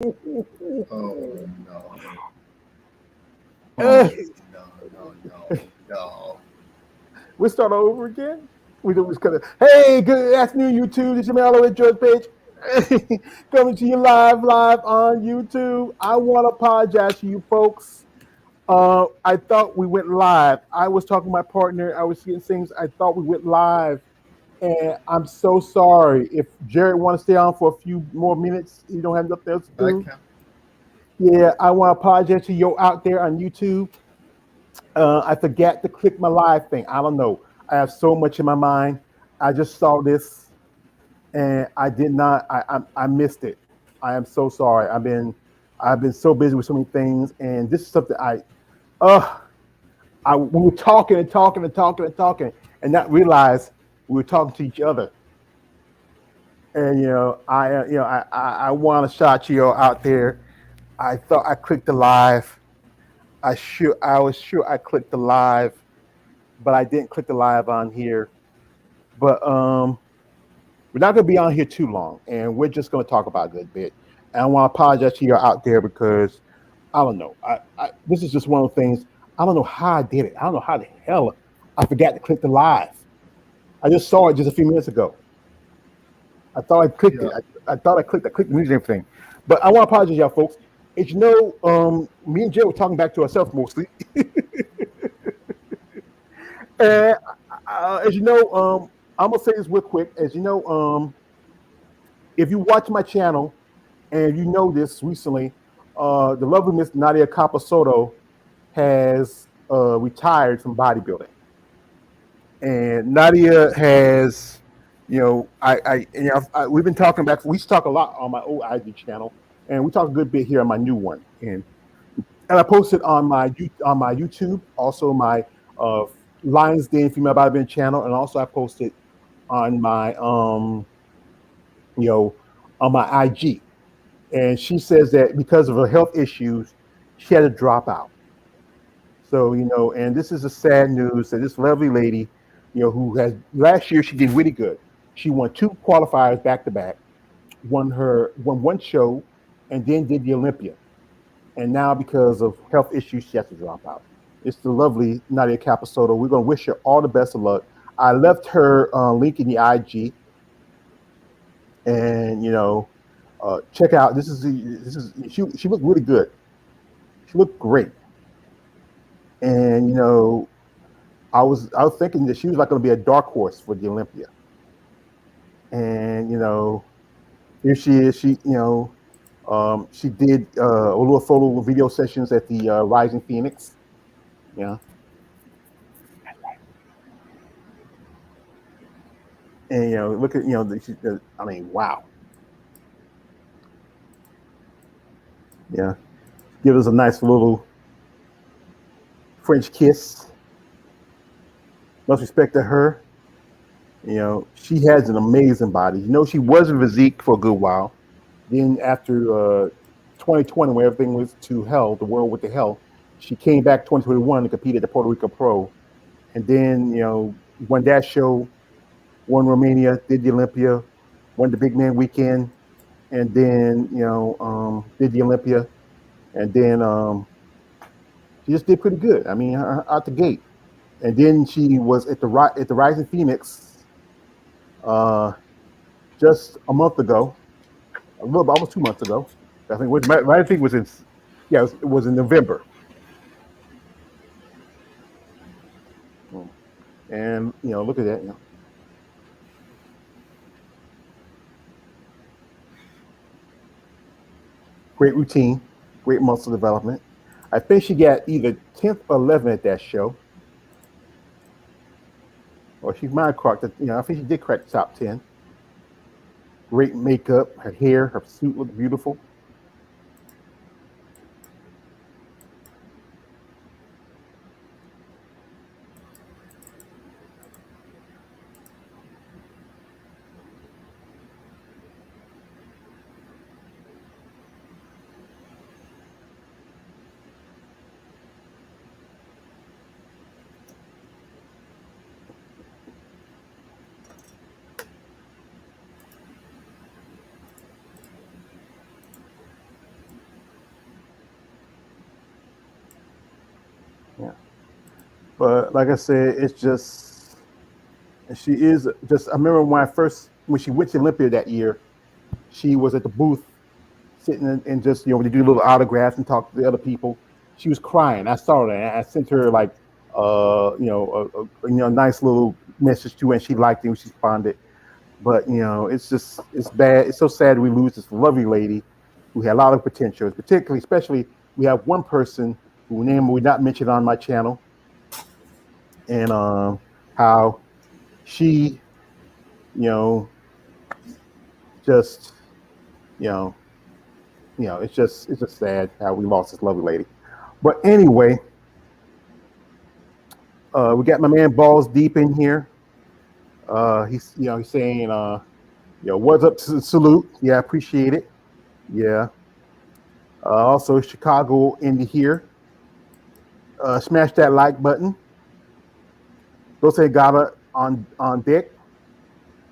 Oh no. Uh, Oh no, no, no, no. we start all over again. We do just kind of, hey, good afternoon, YouTube. This is your man, George Page, coming to you live on YouTube. I want to apologize to you folks. I thought we went live. I was talking to my partner. I was getting things. I thought we went live, and I'm so sorry. If Jared want to stay on for a few more minutes, you don't have nothing else to I do. can. Yeah, I want to apologize to you out there on YouTube. I forgot to click my live thing. I don't know. I have so much in my mind. I just saw this and I did not. I missed it. I am so sorry. I've been so busy with so many things, and this is something uh I we were talking and talking and talking and talking, and not realize we were talking to each other. And I want to shout you all out there. I thought I clicked the live. I was sure I clicked the live, but I didn't click the live on here. But we're not going to be on here too long, and we're just going to talk about a good bit. And I want to apologize to you out there because I don't know. This is just one of the things. I don't know how I did it. I don't know how the hell I forgot to click the live. I just saw it just a few minutes ago. I thought I clicked it. Yeah. I thought I clicked the music and everything. But I want to apologize, y'all folks. As you know, me and Jay were talking back to ourselves mostly. And as you know, I'm gonna say this real quick. As you know, if you watch my channel and you know this recently, the lovely Miss Nadia Capasoto has retired from bodybuilding, and Nadia has, we've been talking back. We used to talk a lot on my old IG channel, and we talk a good bit here on my new one, and I posted on my YouTube, also my uh, Lions Den Female Bodybuilding channel, and also I posted on my you know on my IG. And she says that because of her health issues, she had to drop out. So and this is a sad news that this lovely lady, who has last year she did really good. She won two qualifiers back to back, won one show, and then did the Olympia. And now because of health issues, she has to drop out. It's the lovely Nadia Capasoto. We're gonna wish her all the best of luck. I left her link in the IG, and check out. This is she looked really good. She looked great, and I was thinking that she was like going to be a dark horse for the Olympia, and here she is. She did a little photo video sessions at the Rising Phoenix. Yeah, and look at I mean, wow. Yeah, give us a nice little French kiss. Much respect to her. She has an amazing body. She was in physique for a good while. Then after 2020, when everything was to hell, the world went to hell, she came back 2021 to compete at the Puerto Rico Pro, and then won that show, won Romania, did the Olympia, won the Big Man Weekend, and then did the Olympia, and then she just did pretty good. I mean, out the gate, and then she was at the Rising Phoenix uh, just a month ago, a little almost 2 months ago. I think Rising Phoenix was in yeah, it was in November. Mm. And look at that. Great routine, great muscle development. I think she got either 10th or 11th at that show, or she might have cracked it. I think she did crack the top 10. Great makeup, her hair, her suit looked beautiful. Yeah. But like I said, it's just she is just. I remember when she went to Olympia that year, she was at the booth sitting and just when you do little autographs and talk to the other people. She was crying. I saw that. I sent her like a nice little message to her, and she liked it. And she responded. But it's bad. It's so sad we lose this lovely lady who had a lot of potential. Particularly, especially, we have one person whose name we not mentioned on my channel, and how she, you know, just you know, it's just sad how we lost this lovely lady. But anyway, we got my man Balls Deep in here. He's saying, what's up to the salute? Yeah, I appreciate it. Yeah. Also, Chicago in here. Smash that like button. Go say Gala on deck.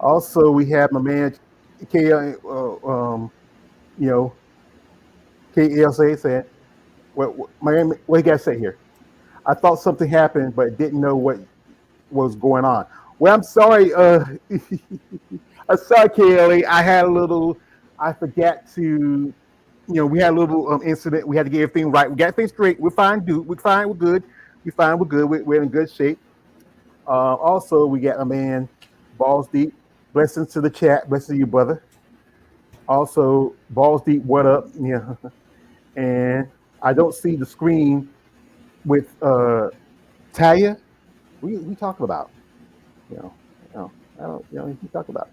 Also, we have my man K. You know, KLC said, what you got to say here? I thought something happened, but didn't know what was going on. Well, I'm sorry. I'm sorry, KLA. I forgot to, we had a little incident. We had to get everything right. We got things straight. We're fine, dude. We're fine. We're good. We're fine. We're good. We're in good shape. Also, we got a man, Balls Deep. Blessings to the chat. Blessings to you, brother. Also, Balls Deep, what up? Yeah. And I don't see the screen with Taya. We talking about? You know, you know, I don't, he talking about,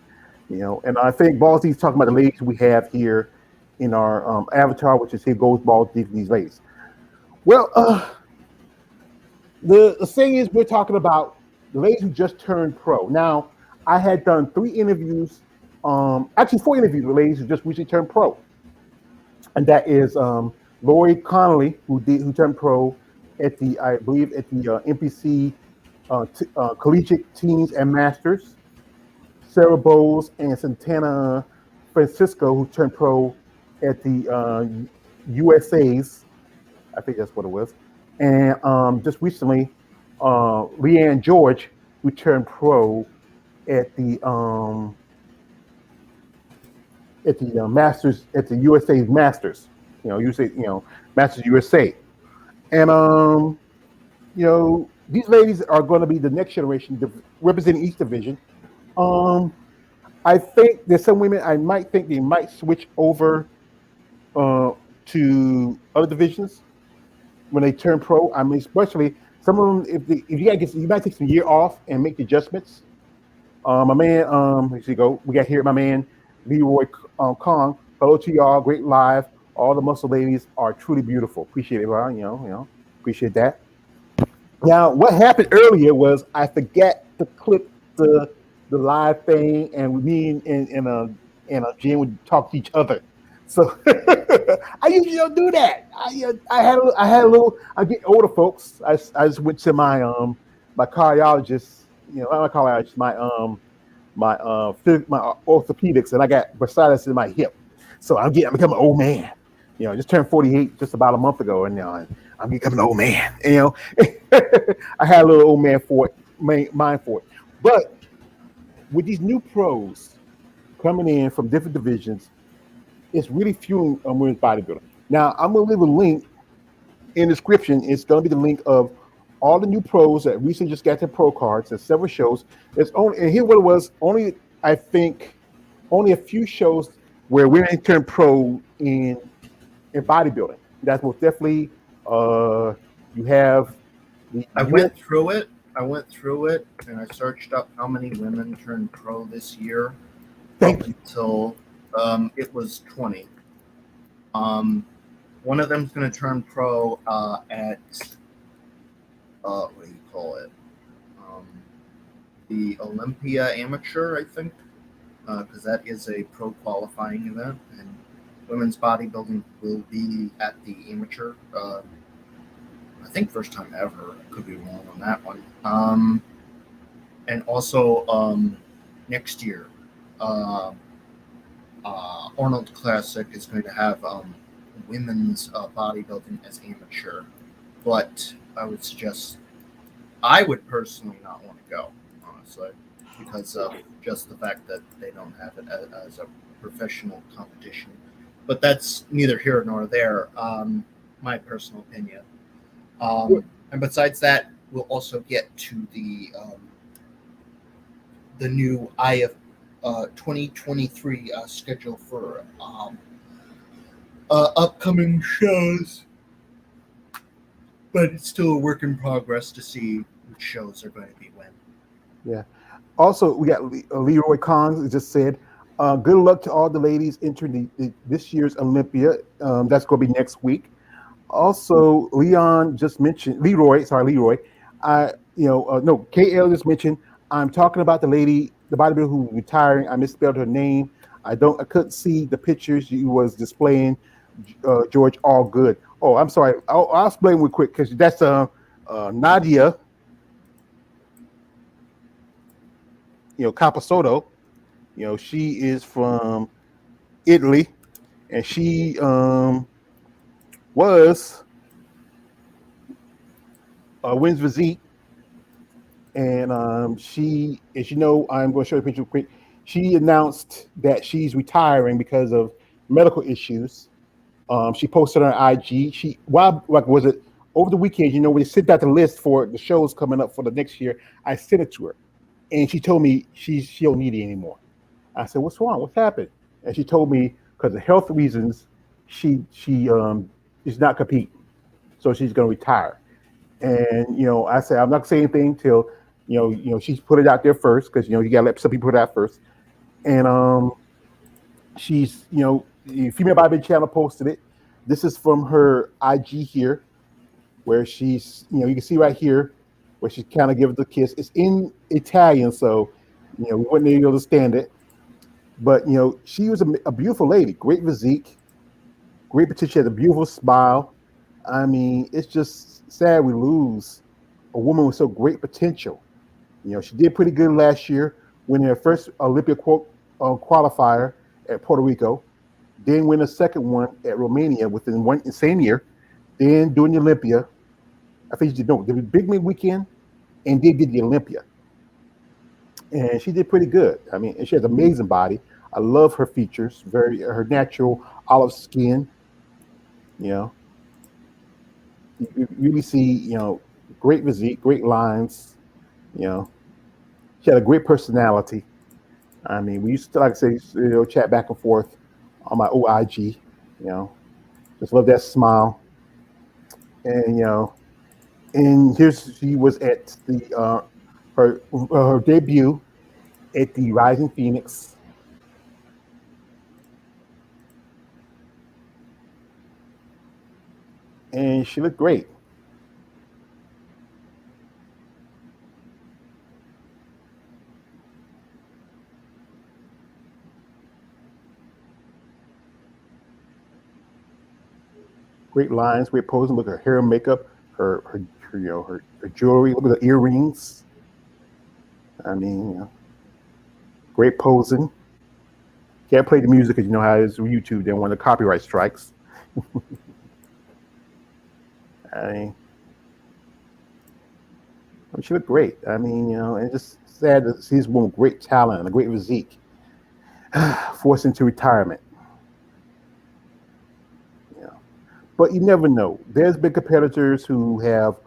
and I think Balls Deep's talking about the ladies we have here in our avatar, which is here goes Balls Deep these ladies. Well, the thing is, we're talking about the ladies who just turned pro. Now, I had done 3 interviews, actually 4 interviews with ladies who just recently turned pro, and that is Lori Connolly, who turned pro I believe at the NPC Collegiate Teens and Masters. Sarah Bowles and Santana Francisco, who turned pro at the USA's, I think that's what it was, and just recently, Leanne George, who turned pro at the Masters at the USA's Masters, Masters USA, and these ladies are going to be the next generation representing each division. I think there's some women I might think they might switch over to other divisions when they turn pro. I mean, especially some of them, if you might take some year off and make the adjustments. My man, here you go. We got here my man Leroy Kong. Hello to y'all. Great live. All the muscle ladies are truly beautiful. Appreciate it, bro. Appreciate that. Now, what happened earlier was I forgot to clip the live thing, and me and Jen would talk to each other. So I usually don't do that. I had a little. I get older, folks. I just went to my cardiologist. Not my cardiologist. My orthopedics, and I got bursitis in my hip. So I'm becoming an old man. I just turned 48 just about a month ago, and I'm becoming an old man. I had a little old man mind for it. But with these new pros coming in from different divisions, it's really fueling women's bodybuilding. Now, I'm going to leave a link in the description. It's going to be the link of all the new pros that recently just got their pro cards and several shows. And here what it was, I think only a few shows where women turned pro in bodybuilding. That's most definitely you have. I went through it, and I searched up how many women turned pro this year. Until it was 20. One of them's going to turn pro at what do you call it? The Olympia Amateur, I think, because that is a pro qualifying event, and women's bodybuilding will be at the amateur. I think first time ever. I could be wrong on that one. And also next year, Arnold Classic is going to have women's bodybuilding as amateur, but I would suggest I would personally not want to go, honestly, because of just the fact that they don't have it as a professional competition. But that's neither here nor there. My personal opinion. And besides that, we'll also get to the new IF 2023 schedule for upcoming shows, but it's still a work in progress to see which shows are going to be when. Yeah. Also, we got Leroy Collins just said, good luck to all the ladies entering this year's Olympia. That's going to be next week. Also, Leon just mentioned Leroy. No, KL just mentioned. I'm talking about the lady, the bodybuilder who was retiring. I misspelled her name. I couldn't see the pictures you was displaying. George, all good. Oh, I'm sorry. I'll explain real quick because that's Nadia. Capasotto. She is from Italy, and she was wins physique, and she, as you know, I'm going to show you a picture quick. She announced that she's retiring because of medical issues. She posted on IG. Was it over the weekend? When they sent out the list for the shows coming up for the next year, I sent it to her, and she told me she don't need it anymore. I said, "What's wrong? What's happened?" And she told me because of health reasons, she is not competing, so she's going to retire. And I said, I'm not saying anything till she's put it out there first because you got to let some people put it out first. And she's the Female Bodybuilding Channel posted it. This is from her IG here, where she's you can see right here where she kind of gives the kiss. It's in Italian, so we wouldn't be able to understand it. But she was a beautiful lady, great physique, great potential, she had a beautiful smile. I mean, it's just sad we lose a woman with so great potential. She did pretty good last year, winning her first Olympia qualifier at Puerto Rico, then win a second one at Romania within one same year, then doing the Olympia. I think she did the big mid weekend, and did the Olympia. And she did pretty good. I mean, and she has an amazing body. I love her features, her natural olive skin. You really see, great physique, great lines. She had a great personality. I mean, we used to, like I say, chat back and forth on my OIG. Just love that smile. And and she was at the her debut at the Rising Phoenix. And she looked great. Great lines, great posing. Look at her hair and makeup, her jewelry. Look at the earrings. I mean, great posing. Can't play the music because you know how it is with YouTube. They want the copyright strikes. I mean, she looked great. I mean, and it's just sad to see this woman with great talent and a great physique forced into retirement. But you never know. There's been competitors who have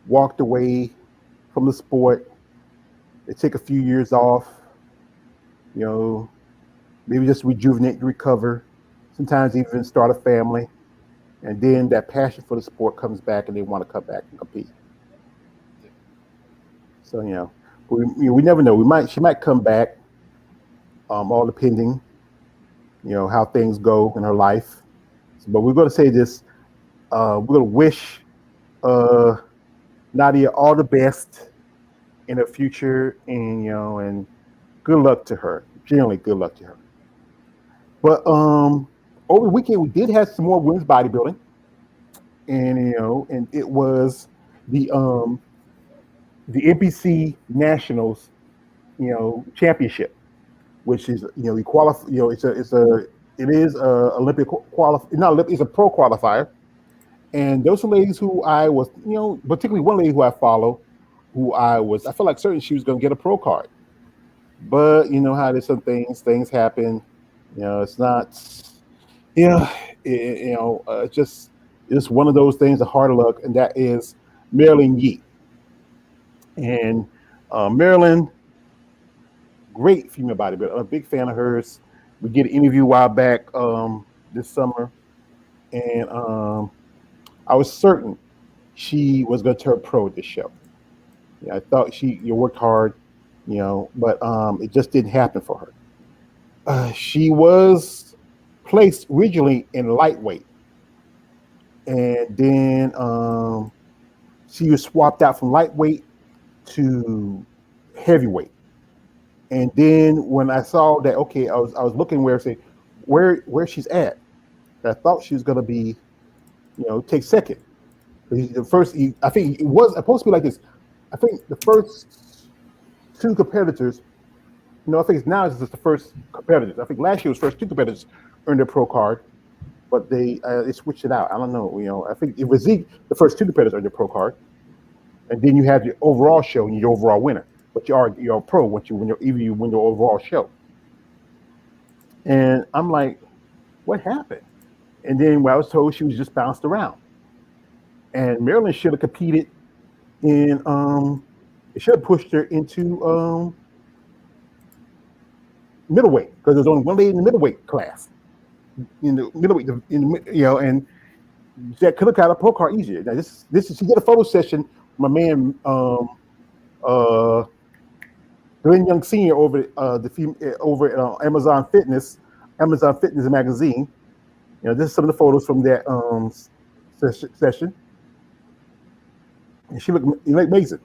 walked away from the sport. They take a few years off, maybe just rejuvenate, recover, sometimes even start a family. And then that passion for the sport comes back and they want to come back and compete. So, we never know. She might come back, all depending, how things go in her life. But we're going to say this. We're going to wish Nadia all the best in her future, and and good luck to her. Generally, good luck to her. But over the weekend, we did have some more women's bodybuilding, and and it was the NPC Nationals, championship, which is you qualify. It is a Olympic qualify. Not Olympic, it's a pro qualifier. And those were ladies who I was, particularly one lady who I follow, I felt like certain she was going to get a pro card. But you know how there's some things happen. It's not, you know, it's one of those things, a hard luck, and that is Marilyn Yee. And Marilyn, great female bodybuilder. I'm a big fan of hers. We did an interview a while back this summer, and I was certain she was going to turn pro at this show. I thought you worked hard, but it just didn't happen for her. She was placed originally in lightweight, and then she was swapped out from lightweight to heavyweight. And then when I saw that, okay, I was looking where she's at. I thought she was going to be, take second. The first, I think it was supposed to be like this. I think the first two competitors, I think now it's just the first competitors. I think last year was first two competitors earned their pro card, but they switched it out. I don't know. I think it was the first two competitors earned their pro card, and then you have your overall show and your overall winner. But you're a pro once you win your overall show. And I'm like, what happened? And then I was told she was just bounced around. And Maryland should have competed in it should have pushed her into middleweight, because there's only one lady in the middleweight class. In the middleweight, and that could have got a pro card easier. Now this is she did a photo session. My man Glenn Young Sr. over at Amazon Fitness magazine. This is some of the photos from that session. And she looked amazing.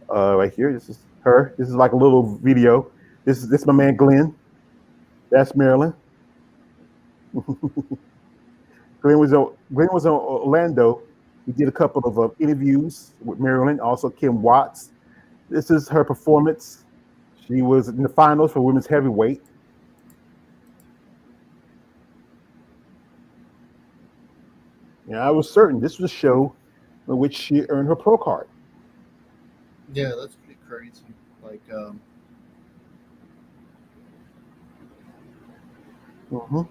Right here, this is her. This is like a little video. This is my man Glenn. That's Marilyn. Glenn was in Orlando. We did a couple of interviews with Marilyn, also Kim Watts. This is her performance. She was in the finals for women's heavyweight. I was certain this was a show in which she earned her pro card. Yeah, that's pretty crazy. Like, Mm-hmm. you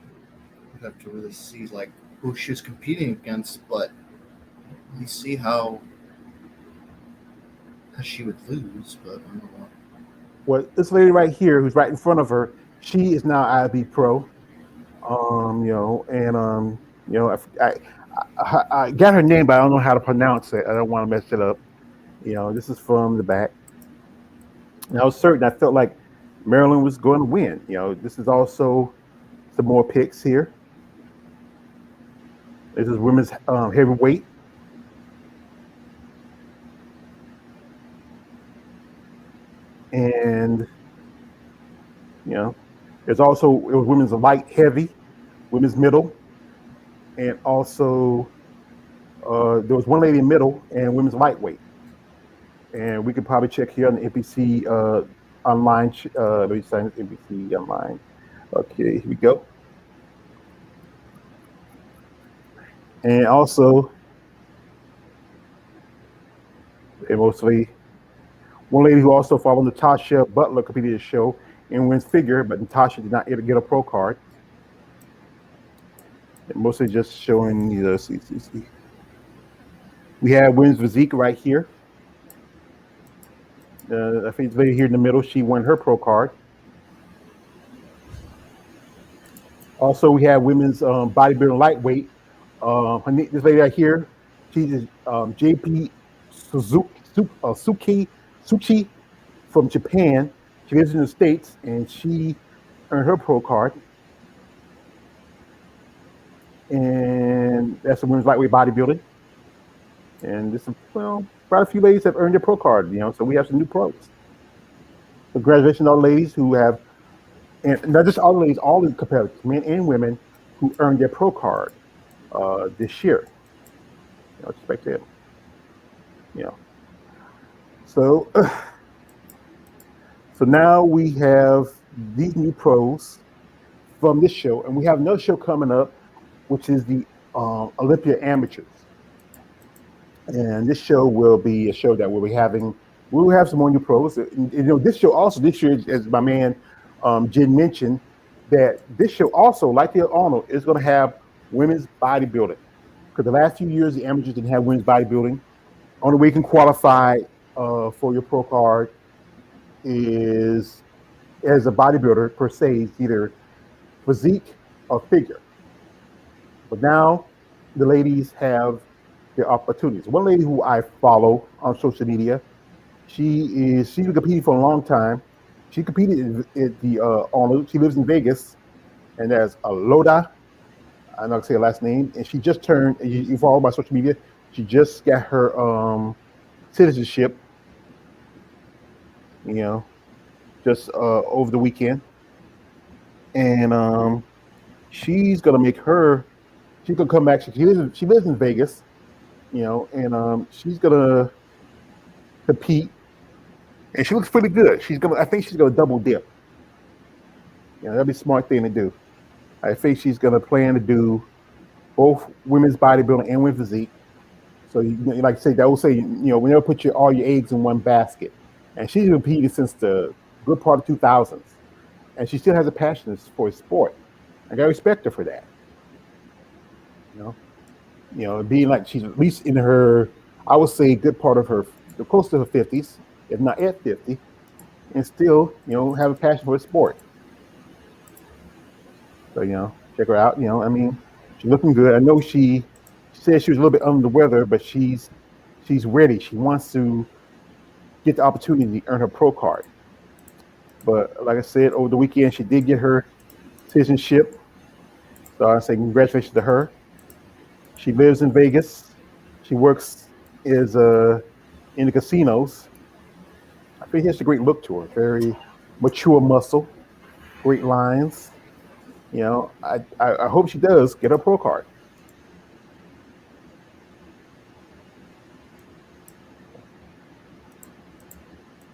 have to really see like who she's competing against, but you see how she would lose. But I don't know. Well, this lady right here, who's right in front of her, she is now IFBB pro. I got her name, but I don't know how to pronounce it. I don't want to mess it up. This is from the back. And I was certain. I felt like Maryland was going to win. This is also some more picks here. This is women's heavyweight. And, there's also, it was women's light heavy, women's middle, and also there was one lady in middle and women's lightweight. And we could probably check here on the NPC online. Let me sign this NPC online. Okay, here we go. And also, mostly, one lady who also followed Natasha Butler competed the show in women's figure, but Natasha did not get a pro card. And mostly just showing see. We have women's physique right here. I think the lady here in the middle, she won her pro card. Also, we have women's bodybuilding lightweight. This lady right here, she's JP Suchi from Japan. She lives in the States, and she earned her pro card. And that's the women's lightweight bodybuilding. And there's quite a few ladies have earned their pro card, so we have some new pros. Congratulations to all the ladies who have, and not just all the ladies, all the competitors, men and women, who earned their pro card this year. Respect to them. So now we have these new pros from this show, and we have another show coming up which is the Olympia Amateurs. And this show will be a show that we'll be having. We'll have some more new pros. This show also this year, as my man Jen mentioned, that this show also, like the Arnold, is going to have women's bodybuilding. Because the last few years, the amateurs didn't have women's bodybuilding. Only way you can qualify for your pro card is as a bodybuilder per se, is either physique or figure. But now the ladies have their opportunities. One lady who I follow on social media, she's been competing for a long time. She competed at the Arnold. She lives in Vegas, and there's a Loda. I'm not gonna say her last name, and she just turned. You follow my social media. She just got her citizenship. You know, just over the weekend, and she's gonna make her. She's gonna come back. She lives in Vegas. And she's gonna compete, and she looks pretty good. I think she's gonna double dip. That'd be a smart thing to do. I think she's gonna plan to do both women's bodybuilding and women's physique. So like I say, that will say, we never put all your eggs in one basket. And she's competed since the good part of 2000s, and she still has a passion for sport. I gotta respect her for that. Being like she's at least in her, I would say, good part of her, close to her 50s, if not at 50, and still, have a passion for the sport. So, check her out. I mean, she's looking good. I know she said she was a little bit under the weather, but she's ready. She wants to get the opportunity to earn her pro card. But like I said, over the weekend, she did get her citizenship. So I say congratulations to her. She lives in Vegas. She works in the casinos. I think she has a great look to her. Very mature muscle, great lines. I hope she does get her pro card.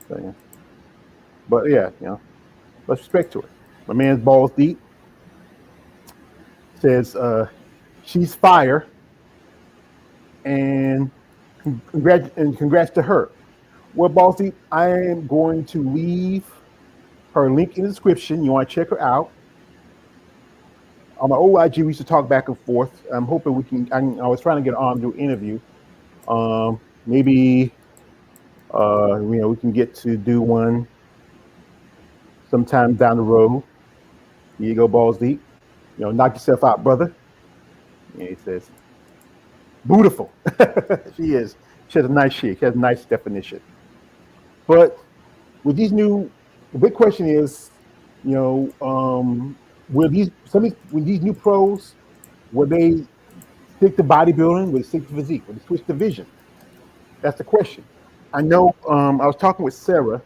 So, yeah. But yeah, let's respect to her. My man's balls deep. Says she's fire, and congrats to her. Well, balls deep. I am going to leave her link in the description. You want to check her out. On my old IG, we used to talk back and forth. I'm hoping we can. I was trying to get on to do an interview. Maybe we can get to do one sometime down the road. Here you go, balls deep. Knock yourself out, brother. Yeah, he says, beautiful. She is. She has a nice shape. She has a nice definition. But with these the big question is, will these new pros, will they stick to bodybuilding? Will they stick to physique? Will they switch division? That's the question. I know. I was talking with Sarah,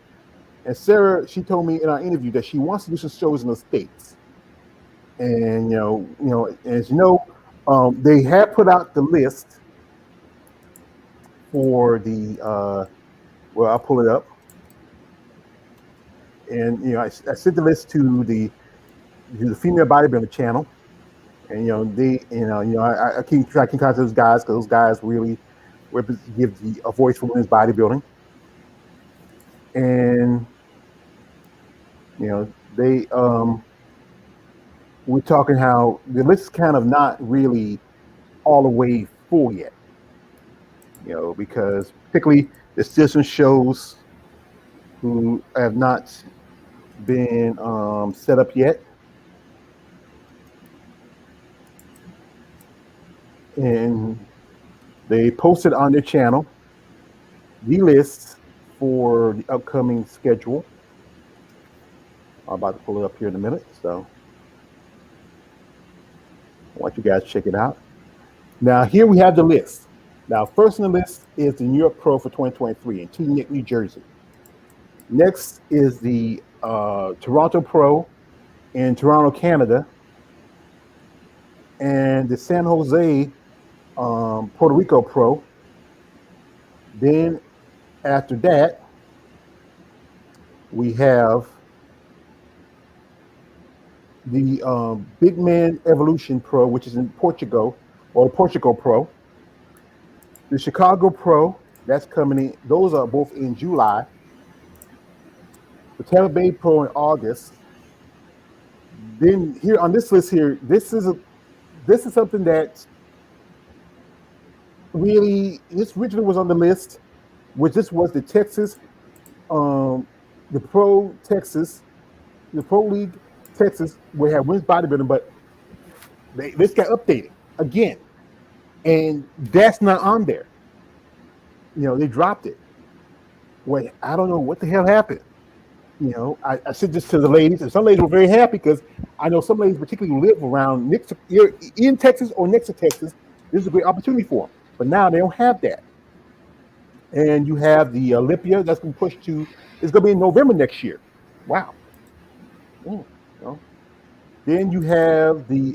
and Sarah, she told me in our interview that she wants to do some shows in the States. And as you know, they have put out the list for the. Well, I'll pull it up. And I sent the list to the female bodybuilder channel, and I keep tracking contact those guys because those guys really give a voice for women's bodybuilding, and they we're talking how the list is kind of not really all the way full yet, because particularly there's still some shows who have not been set up yet. And they posted on their channel the list for the upcoming schedule. I'm about to pull it up here in a minute, so I want you guys to check it out. Now, here we have the list. Now, first on the list is the New York Pro for 2023 in Teaneck, New Jersey. Next is the Toronto Pro in Toronto, Canada, and the San Jose Puerto Rico Pro. Then after that, we have the Big Man Evolution Pro, which is in Portugal, or Portugal Pro. The Chicago Pro, that's coming in. Those are both in July. The Tampa Bay Pro in August. Then here on this list here, this is something that really this originally was on the list, which this was the Texas, um, the Pro Texas, the Pro League Texas, where it had women's bodybuilding, but this got updated again, and that's not on there. They dropped it. Wait, I don't know what the hell happened. I said this to the ladies, and some ladies were very happy because I know some ladies, particularly who live around next to, in Texas or next to Texas, this is a great opportunity for them. But now they don't have that. And you have the Olympia that's been pushed to, it's going to be in November next year. Wow. Mm, you know. Then you have the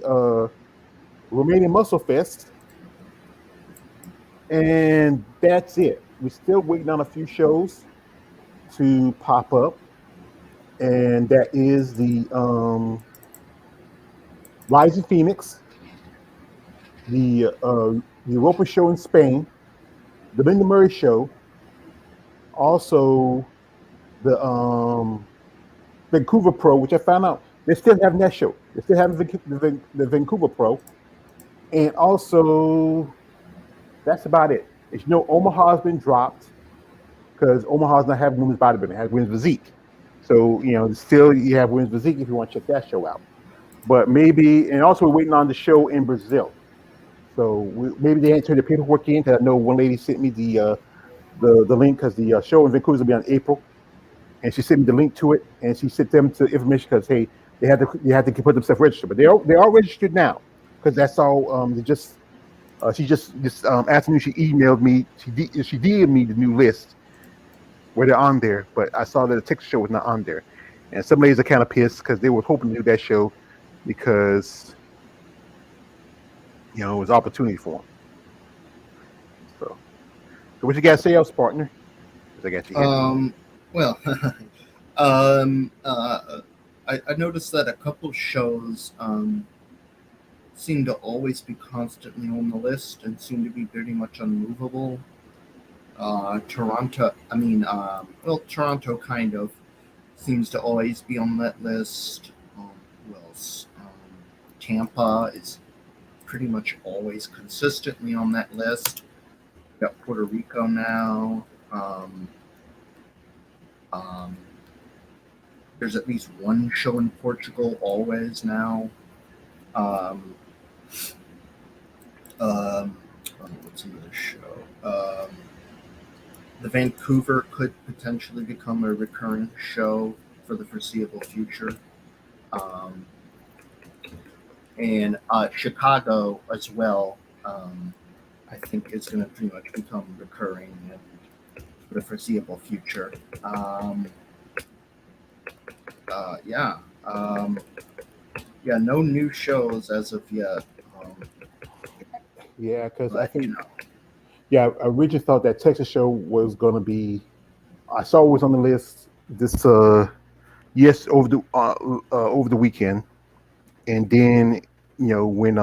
Romanian Muscle Fest, and that's it. We're still waiting on a few shows to pop up, and that is the Rising Phoenix, the Europa show in Spain, the Linda Murray show, also the Vancouver Pro, which I found out they still having that show. They still having the Vancouver Pro, and also that's about it. As you know, Omaha's been dropped because Omaha's not having women's bodybuilding; it has women's physique. So still you have women's physique if you want to check that show out. But maybe, and also we're waiting on the show in Brazil. So maybe they ain't turned the paperwork in. Because I know one lady sent me the link because the show in Vancouver will be on April, and she sent me the link to it, and she sent them to information because hey, they had to put themselves registered, but they are registered now because that's all. They just she just this afternoon she emailed me. She DM'd me the new list where they're on there, but I saw that the Texas show was not on there, and some ladies are kind of pissed because they were hoping to do that show because it was opportunity for them. So what you got to say else, partner? I got you here. Well, I noticed that a couple shows seem to always be constantly on the list and seem to be pretty much unmovable. Toronto kind of seems to always be on that list. Who else? Tampa is pretty much always consistently on that list. We've got Puerto Rico now. There's at least one show in Portugal always now. What's another show? The Vancouver could potentially become a recurring show for the foreseeable future. And Chicago as well, I think is going to pretty much become recurring for the foreseeable future. No new shows as of yet. Because I think I originally thought that Texas show was going to be. I saw it was on the list this over the weekend, and then when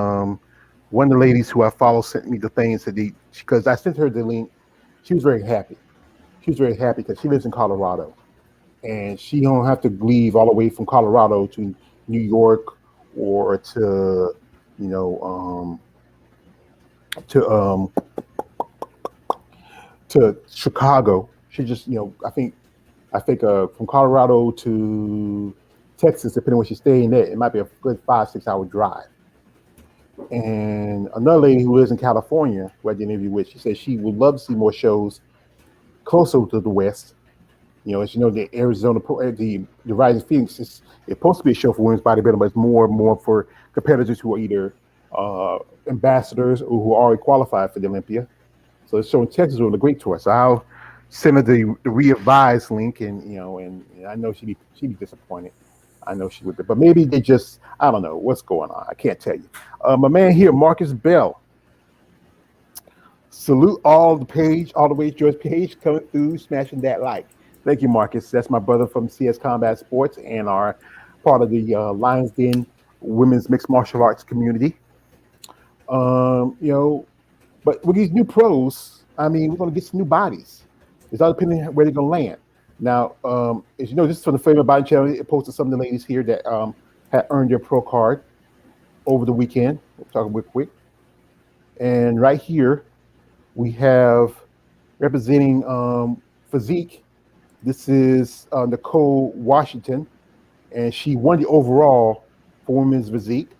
one of the ladies who I follow sent me the thing and said because I sent her the link, she was very happy. She was very happy because she lives in Colorado, and she don't have to leave all the way from Colorado to New York or to to Chicago. She just I think from Colorado to Texas, depending on where she's staying at, it might be a good 5-6 hour drive. And another lady who lives in California, who I did an interview with, she said she would love to see more shows closer to the West. As you know, the Arizona, the Rising Phoenix is supposed to be a show for women's bodybuilding, but it's more and more for competitors who are either ambassadors or who are already qualified for the Olympia. So it's showing Texas doing a great tour. So I'll send her the revised link, and and I know she'd be disappointed. I know she would be, but maybe they just, I don't know what's going on. I can't tell you. My man here, Marcus Bell. Salute all the way George Page coming through, smashing that like. Thank you, Marcus. That's my brother from CS Combat Sports and our part of the Lions Den women's mixed martial arts community. You know, but with these new pros, I mean, we're going to get some new bodies. It's all depending on where they're going to land. Now, as you know, this is from the Flavor Body Channel. It posted some of the ladies here that had earned their pro card over the weekend. We'll talk real quick. And right here, we have representing physique. This is Nicole Washington, and she won the overall for women's physique.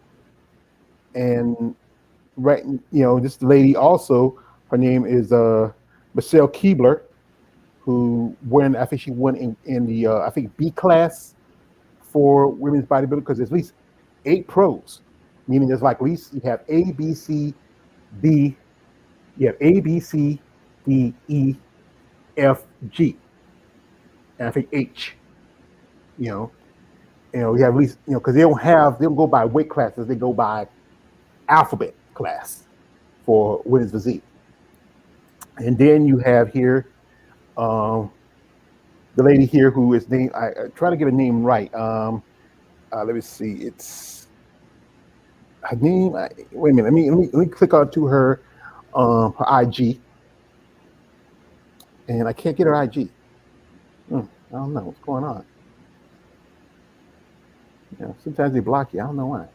And right, you know, this lady also, her name is Michelle Keebler, who won. I think she won in the I think B class for women's bodybuilding because there's at least 8 pros, meaning there's like at least you have A, B, C, D, you have A, B, C, D, E, F, G, and I think H. You know, you have at least because they don't go by weight classes, they go by alphabet class for women's physique. And then you have here the lady here who is named. I try to get her name right. Let me see. It's her name. Wait a minute. Let me click on to her IG, and I can't get her IG. I don't know what's going on. Sometimes they block you. I don't know why.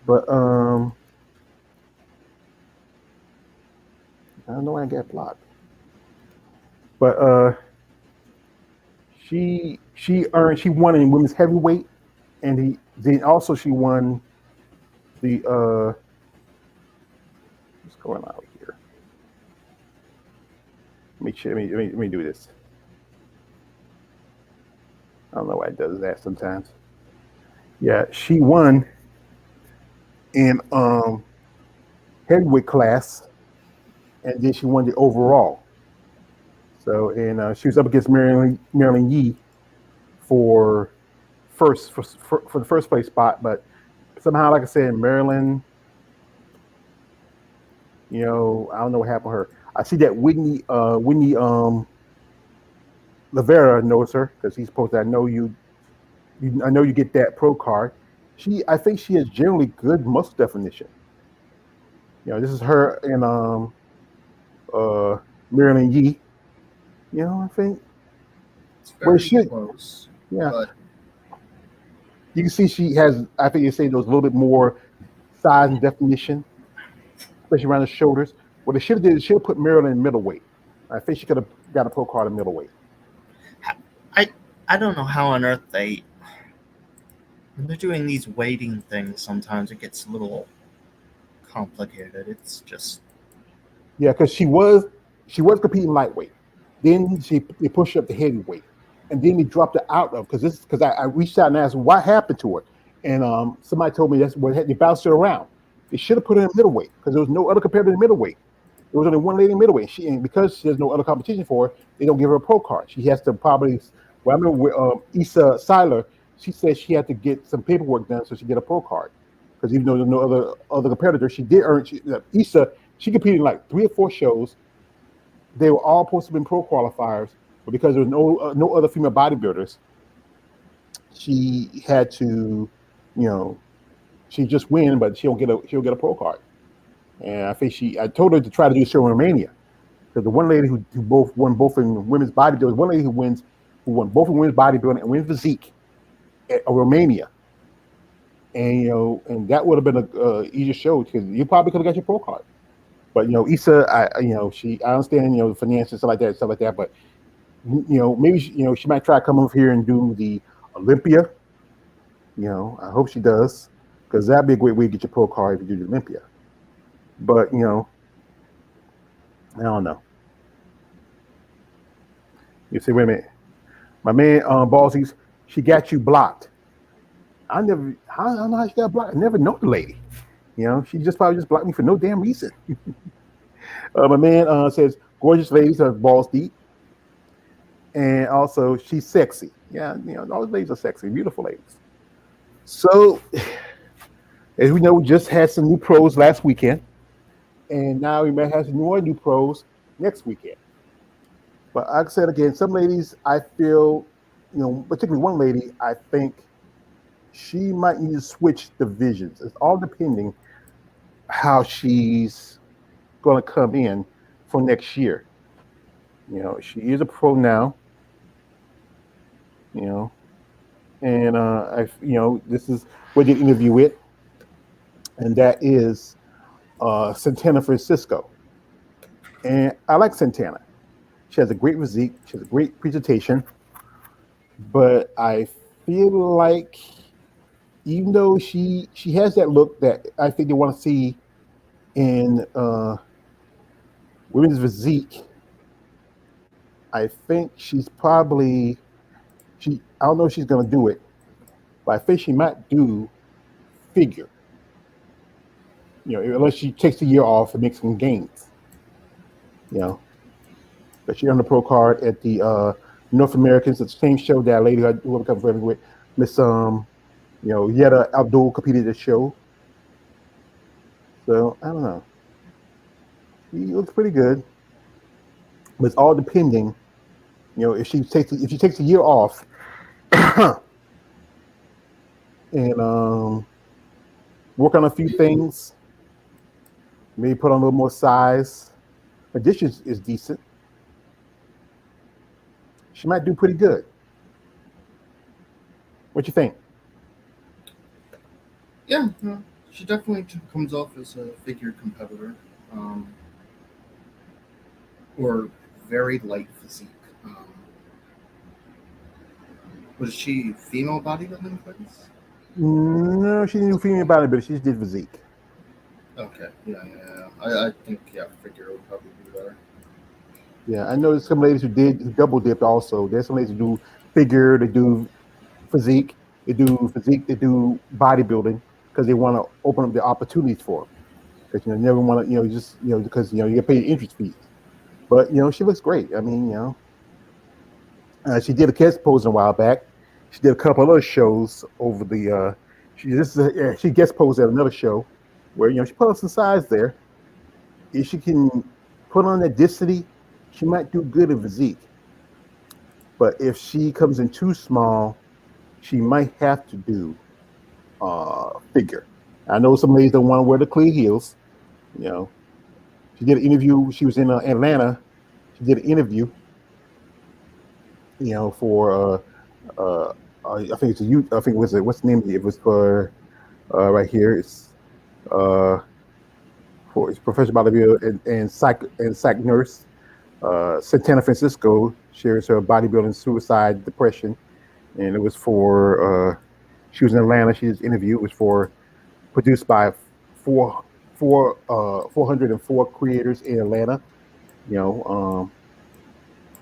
But I don't know why I got blocked. But she won in women's heavyweight, and then also she won the what's going on here? Let me do this. I don't know why it does that sometimes. Yeah, she won in heavyweight class, and then she won the overall. So, and she was up against Marilyn Yee for the first place spot, but somehow, like I said, Marilyn, I don't know what happened to her. I see that Whitney Lavera knows her because he's posted. I know you get that pro card. I think she has generally good muscle definition. This is her and Marilyn Yee. I think it's very close. Yeah, but you can see she has. I think you say those a little bit more size and definition, especially around the shoulders. What they should have did is should have put Marilyn in middleweight. I think she could have got a pro card in middleweight. I don't know how on earth when they're doing these weighting things, sometimes it gets a little complicated. It's just because she was competing lightweight, then they pushed her up to heavyweight, and then they dropped her out of because I reached out and asked what happened to her, and somebody told me that's what they bounced her around. They should have put her in middleweight because there was no other competitor in middleweight. There was only one lady in middleweight, and because there's no other competition for her, they don't give her a pro card. She has to probably. Well, I remember with Issa Seiler, she said she had to get some paperwork done so she get a pro card. Because even though there's no other competitor, she did earn. Issa, she competed in like 3 or 4 shows. They were all supposed to be pro qualifiers, but because there was no other female bodybuilders, she had to, she just win, but she'll get a pro card. And I think I told her to try to do a show in Romania, because the one lady who won both in women's bodybuilding, one lady who won both in women's bodybuilding and women's physique at Romania, and and that would have been a easier show because you probably could have got your pro card. But Issa, I understand the finances stuff like that, but maybe she might try to come over here and do the Olympia. I hope she does, because that'd be a great way to get your pro card if you do the Olympia. But I don't know. You say, wait a minute, my man Ballsies, she got you blocked. I don't know how she got blocked. I never know the lady. She probably just blocked me for no damn reason. My man says, gorgeous ladies have balls deep. And also, she's sexy. Yeah, all the ladies are sexy, beautiful ladies. So, as we know, we just had some new pros last weekend. And now we might have some more new pros next weekend. But like I said again, some ladies I feel, particularly one lady, I think she might need to switch divisions. It's all depending how she's going to come in for next year. She is a pro now. You know, and this is what you interview with, and that is Santana Francisco. And I like Santana. She has a great physique. She has a great presentation. But I feel like even though she has that look that I think they want to see in women's physique, I think she's probably she. I don't know if she's going to do it, but I think she might do figure. Unless she takes a year off and makes some gains. You know, but she earned a pro card at the North Americans, the same show that lady who will come from with Miss Yetta Abdul competed at the show. So I don't know. He looks pretty good. But it's all depending, if she takes a year off and work on a few things, maybe put on a little more size. Her dish is decent. She might do pretty good. What you think? Yeah, she definitely comes off as a figure competitor, or very light physique. Was she female bodybuilding class? No, she didn't do female bodybuilding. She just did physique. Okay, yeah. I think figure would probably be better. Yeah, I know there's some ladies who double dipped also. There's some ladies who do figure, they do physique, they do bodybuilding because they want to open up the opportunities for them. Because you never want to, because you get paid interest fees. But she looks great. I mean, she did a guest posing a while back. She did a couple other shows over the. She guest posed at another show where she put on some size there. If she can put on that density, she might do good in physique. But if she comes in too small, she might have to do figure. I know some ladies don't want to wear the clear heels. She did an interview. She was in Atlanta. She did an interview. For I think it's a youth. I think what's the name of it? It was for right here. It's for it's professional bodybuilder and psych nurse. Santana Francisco shares her bodybuilding, suicide, depression, and it was for. She was in Atlanta. She did an interview. It was produced by 404 creators in Atlanta.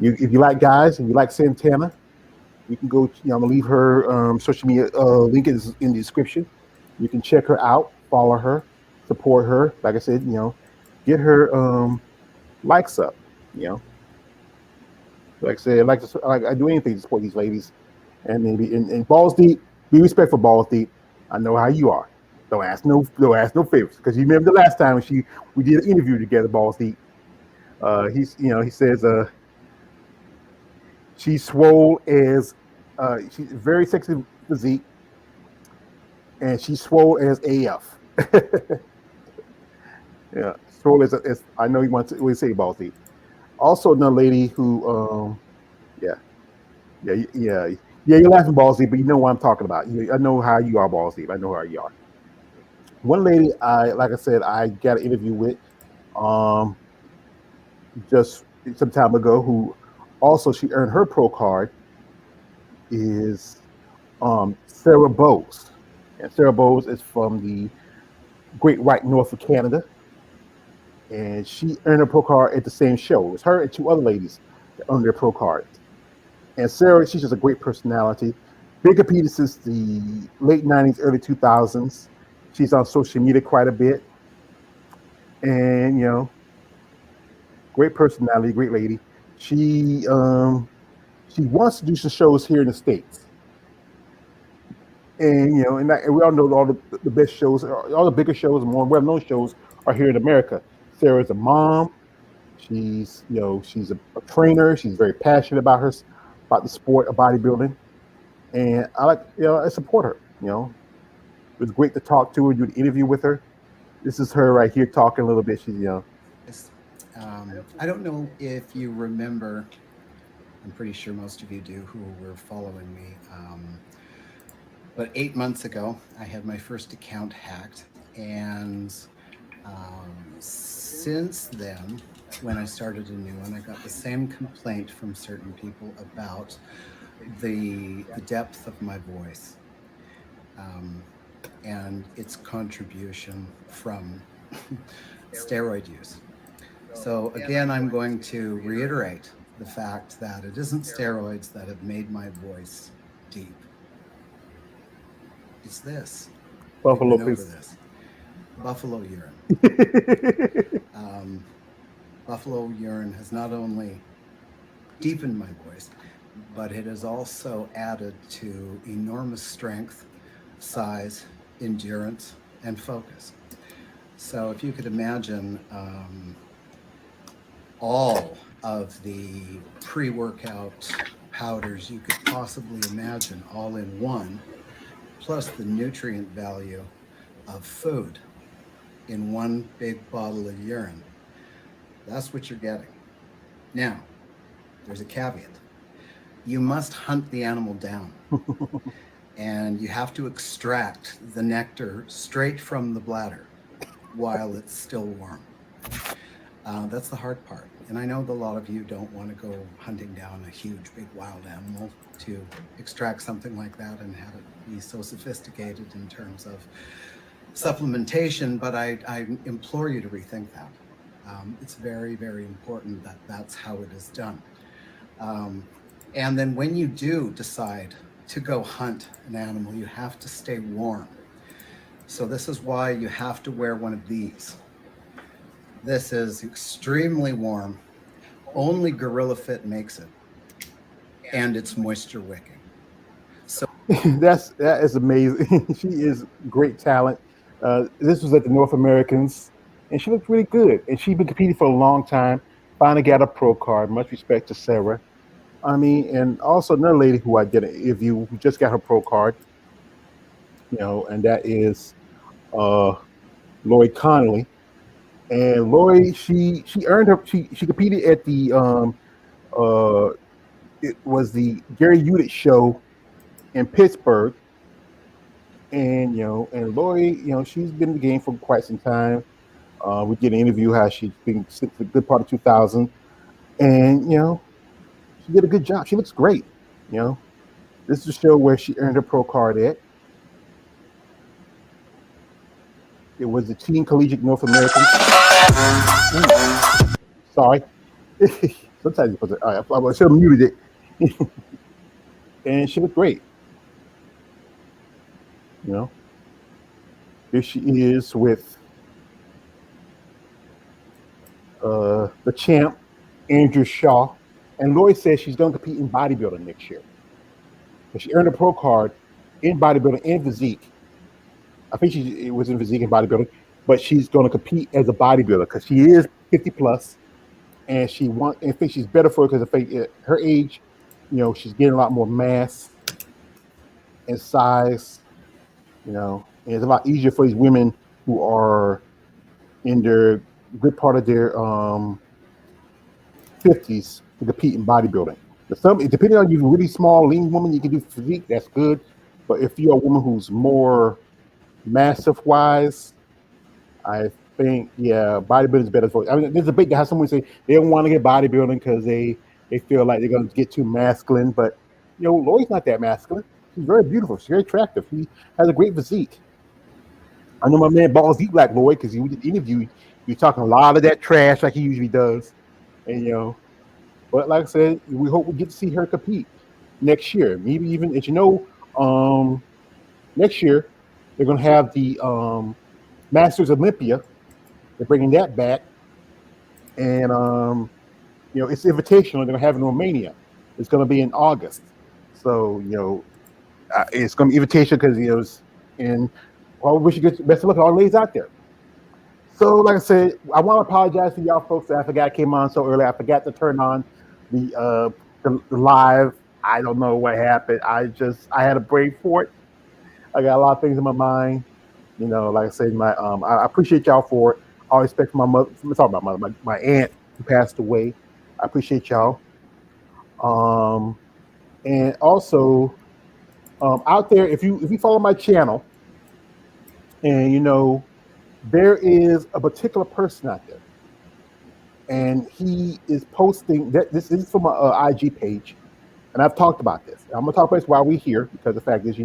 If you like guys and you like Santana, you can go. I'm gonna leave her social media link in the description. You can check her out, follow her, support her. Like I said, get her likes up. Like I said, I do anything to support these ladies, and maybe in Balls Deep, be respectful, Balls Deep. I know how you are. Don't ask no favors because you remember the last time we did an interview together, Balls Deep. He says she's swole as she's very sexy physique, and she's swole as AF. Yeah, swole as I know you want to say Balls Deep. Also, another lady who you're laughing, Balls Deep, but you know what I'm talking about. I know how you are, Balls Deep. I know how you are. One lady, like I said, I got an interview with just some time ago, who also she earned her pro card, is Sarah Bowes. And Sarah Bowes is from the Great White North of Canada. And she earned her pro card at the same show. It was her and two other ladies that earned their pro cards. And Sarah, she's just a great personality. Been competed since the late 90s, early 2000s. She's on social media quite a bit. And, great personality, great lady. She wants to do some shows here in the States. And, and we all know all the best shows, all the bigger shows, more well-known shows are here in America. Sarah's a mom. She's a trainer. She's very passionate about the sport of bodybuilding, and I support her. You know, it was great to talk to her, do an interview with her. This is her right here talking a little bit. She's Yes. I don't know if you remember, I'm pretty sure most of you do who were following me. But 8 months ago, I had my first account hacked. And since then, when I started a new one, I got the same complaint from certain people about the depth of my voice, um, and its contribution from steroid use. So again, I'm going to reiterate the fact that it isn't steroids that have made my voice deep. It's this. We've Buffalo, been over please. this. Buffalo urine. Um, buffalo urine has not only deepened my voice, but it has also added to enormous strength, size, endurance, and focus. So if you could imagine all of the pre-workout powders you could possibly imagine all in one, plus the nutrient value of food in one big bottle of urine, that's what you're getting. Now, there's a caveat. You must hunt the animal down, and you have to extract the nectar straight from the bladder while it's still warm. That's the hard part. And I know that a lot of you don't want to go hunting down a huge, big wild animal to extract something like that and have it be so sophisticated in terms of supplementation, but I implore you to rethink that. It's very, very important that that's how it is done. Um, and then when you do decide to go hunt an animal, you have to stay warm. So this is why you have to wear one of these. This is extremely warm. Only Gorilla Fit makes it, and it's moisture wicking. So That is amazing. She is great talent. This was at the North Americans, and she looked really good. And she's been competing for a long time. Finally got a pro card. Much respect to Sarah. I mean, and also another lady who I did an interview who just got her pro card. And that is uh, Lori Connolly. And Lori, she earned her. She competed at the uh, it was the Gary Udit show in Pittsburgh. And and Lori, she's been in the game for quite some time. We did an interview how she's been since the good part of 2000, and she did a good job. She looks great. You know, this is a show where she earned her pro card at. It was the Teen Collegiate North American. Sorry, sometimes you put it. I should have muted it, and she looked great. You know, here she is with the champ Andrew Shaw, and Lori says she's going to compete in bodybuilding next year. But she earned a pro card in bodybuilding and physique. I think it was in physique and bodybuilding, but she's going to compete as a bodybuilder because she is 50 plus, and I think she's better for it because at her age, she's getting a lot more mass and size. And it's a lot easier for these women who are in their good part of their 50s to compete in bodybuilding. Depending on you, really small, lean woman, you can do physique. That's good. But if you're a woman who's more massive wise, I think bodybuilding is better for you. I mean, there's a big how someone say they don't want to get bodybuilding because they feel like they're going to get too masculine. But Lori's not that masculine. She's very beautiful. She's very attractive. She has a great physique. I know my man Balls Deep like Lloyd because he did the interview. He was talking a lot of that trash like he usually does, and But like I said, we hope we get to see her compete next year. Maybe even as next year they're going to have the Masters Olympia. They're bringing that back, and it's invitational. They're going to have in Romania. It's going to be in August, so it's going to be invitational because it's in. Well, we should get best of luck to all ladies out there. So, like I said, I want to apologize to y'all folks that I forgot I came on so early. I forgot to turn on the live. I don't know what happened. I had a brain for it. I got a lot of things in my mind. Like I said, I appreciate y'all for it. All respect for my mother. I'm talking about my aunt who passed away. I appreciate y'all. Um, and also out there, if you follow my channel, and there is a particular person out there, and he is posting that this is from my IG page, and I've talked about this. I'm gonna talk about this while we're here because the fact is,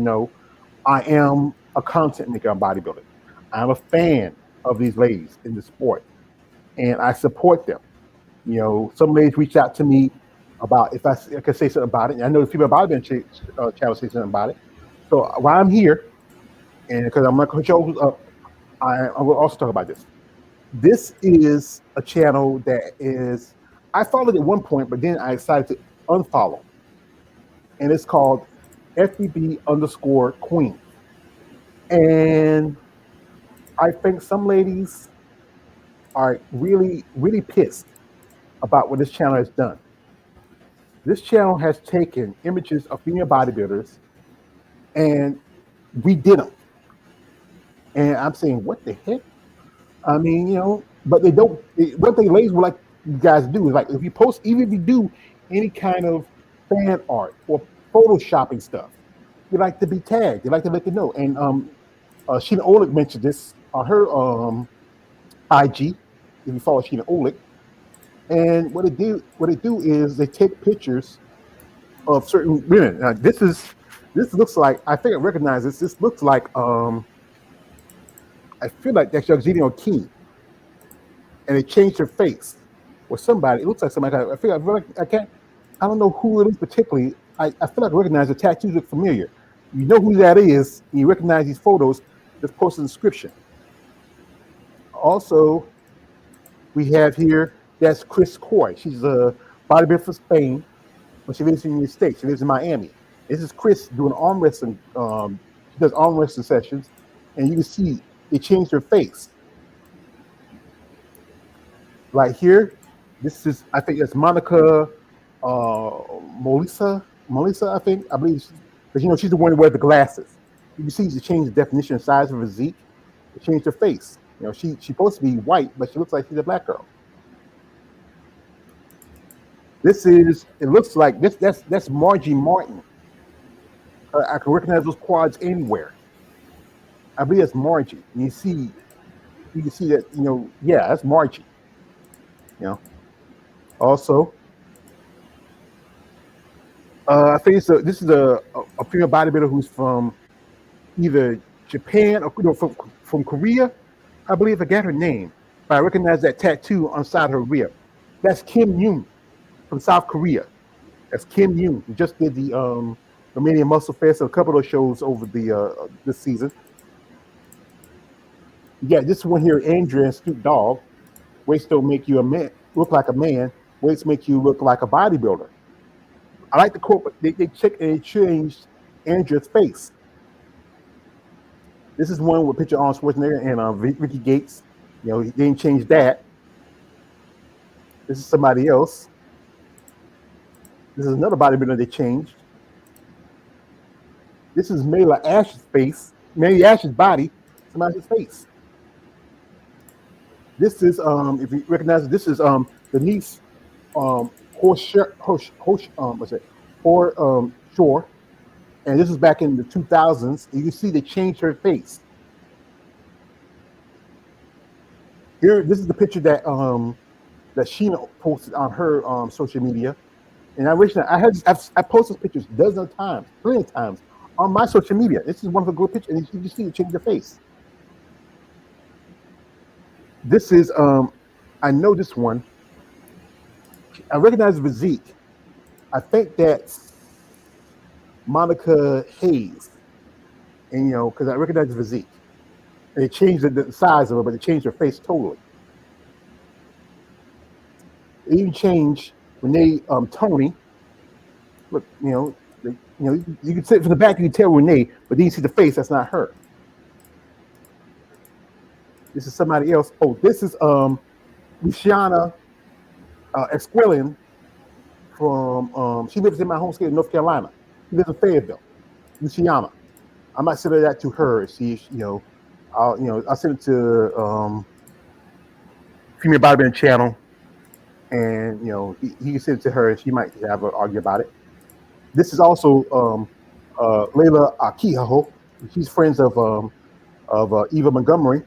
I am a content maker on bodybuilding. I'm a fan of these ladies in the sport, and I support them. Some ladies reach out to me about if I could say something about it. And I know the people about bodybuilding channel say something about it. So while I'm here, and because I'm not going to show up, I will also talk about this. This is a channel that is I followed at one point, but then I decided to unfollow, and it's called FBB_Queen. And I think some ladies are really, really pissed about what this channel has done. This channel has taken images of female bodybuilders and redid them. And I'm saying, what the heck? I mean, but they don't. What they ladies would like you guys to do is like if you post, even if you do any kind of fan art or photoshopping stuff, you like to be tagged. You like to let them know. And Sheena Olick mentioned this on her IG. If you follow Sheena Olick, and what they do is they take pictures of certain women. Now, this looks like I think I recognize this. This looks like I feel like that's Yoxini O'Keefe, and they changed her face or somebody. It looks like somebody. I feel like I can't. I don't know who it is particularly. I feel like I recognize the tattoos look familiar. You know who that is. And you recognize these photos. Just post a description. Also, we have here that's Chris Coy. She's a bodybuilder from Spain, but she lives in the States. She lives in Miami. This is Chris doing arm wrestling. She does arm wrestling sessions, and you can see they changed her face. Right here, this is I think it's Monica Molisa, I believe, because she's the one who wears the glasses. You can see she changed the definition and size of her physique. It changed her face. She's supposed to be white, but she looks like she's a black girl. It looks like that's Margie Martin. I can recognize those quads anywhere. I believe that's Margie. And you can see that, yeah, that's Margie. Also, I think this is a female bodybuilder who's from either Japan or from Korea. I believe I got her name, but I recognize that tattoo on the side of her rib. That's Kim Yoon from South Korea. That's Kim Yoon. Who just did the Romanian Muscle Fest and a couple of shows over this season. Yeah, this one here, Andrea and Snoop Dogg. Weights don't make you a man look like a man. Weights make you look like a bodybuilder. I like the quote, but they checked and they changed Andrea's face. This is one with a picture of Arnold Schwarzenegger and Ricky Gates. He didn't change that. This is somebody else. This is another bodybuilder they changed. This is Mayla Ash's face. Mary Ash's body. Somebody's face. This is if you recognize it, this is Denise Shore, and this is back in the 2000s. And you can see they changed her face. Here, this is the picture that Sheena posted on her social media, and I wish that I posted pictures dozens of times, plenty of times on my social media. This is one of the good pictures, and you can see it change the face. This is I know this one. I recognize the physique. I think that's Monica Hayes, and because I recognize the physique. And they changed the size of her, but they changed her face totally. They even changed Renee Tony. Look, you can see it from the back. You can tell Renee, but then you see the face. That's not her. This is somebody else. Oh, this is Luciana Esquilin from. She lives in my home state of North Carolina. She lives in Fayetteville, Luciana. I might send that to her. See, if, I'll send it to Female Bodybuilding Channel, and he can send it to her, and she might have an argue about it. This is also Layla Akiho. She's friends of Eva Montgomery.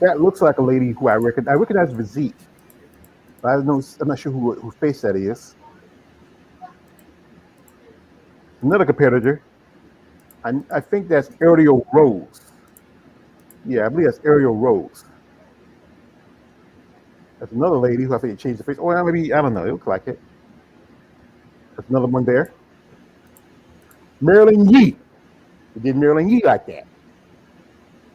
That looks like a lady who I recognize physique. But I'm not sure who face that is. Another competitor. I think that's Ariel Rose. Yeah, I believe that's Ariel Rose. That's another lady who I think changed the face. Oh, maybe, I don't know. It looks like it. That's another one there. Marilyn Yee. We did Marilyn Yee like that.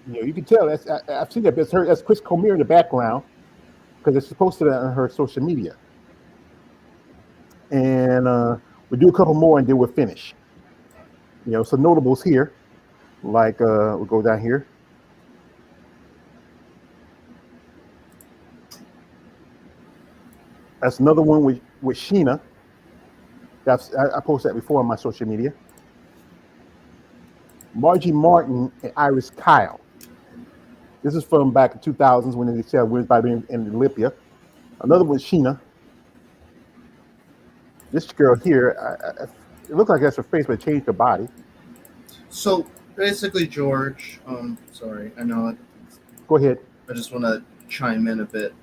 You can tell. I've seen that. That's Chris Comier in the background because it's supposed to be on her social media. And we'll do a couple more and then we'll finish. Some notables here. Like, we'll go down here. That's another one with Sheena. I posted that before on my social media. Margie Martin and Iris Kyle. This is from back in 2000s when they said Women's Bodybuilding in Olympia. Another one, Sheena. This girl here, it looks like that's her face, but it changed her body. So basically, George, sorry, I know it. Go ahead. I just want to chime in a bit.